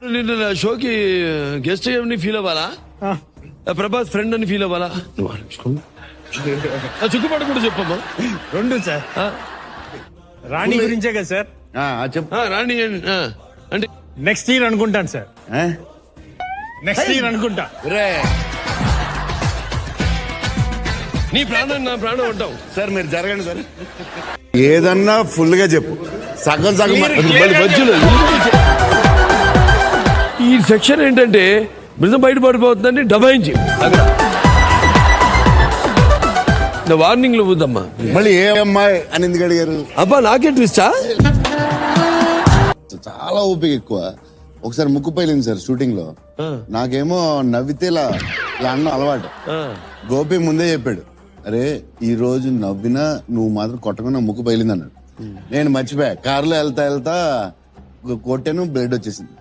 నిన్న నా షోకి గెస్ట్ అని ఫీల్ అవ్వాలా? ప్రభాస్ ఫ్రెండ్ అని ఫీల్ అవ్వాలా? చుట్టుపడి కూడా చెప్పమ్మా. రెండు సార్. రాణి గురించే కదా సార్? చెప్పు. రాణి అంటే నెక్స్ట్ ఇయర్ అనుకుంటాను సార్. నెక్స్ట్ ఇయర్ అనుకుంటా. నీ ప్రాణం నా ప్రాణం ఉంటావు సార్ మీరు జరగండి సార్. ఏదన్నా ఫుల్ గా చెప్పు, సగం సగం మధ్యలో ఈ సెక్షన్ ఏంటంటే నిజం బయటపడిపోతుందని డబాయించి అక్కడ వార్నింగ్ లో పోద్దమ్మా. మళ్ళీ ఏ అమ్మాయి అని ఎందుకు అడిగారు? అబ్బా నాకే ట్విస్టా? చాలా ఓపిక ఎక్కువ. ఒకసారి ముక్కు పైలింది సార్ షూటింగ్ లో. నాకేమో నవ్వితే ఇలా అన్న అలవాటు. గోపి ముందే చెప్పాడు, అరే ఈ రోజు నవ్వినా నువ్వు మాత్రం కొట్టకుండా ముక్కు పైలింది అన్నాడు. నేను మర్చిపోయా, కారులో వెళ్తా కొట్టాను, బ్లడ్ వచ్చేసింది.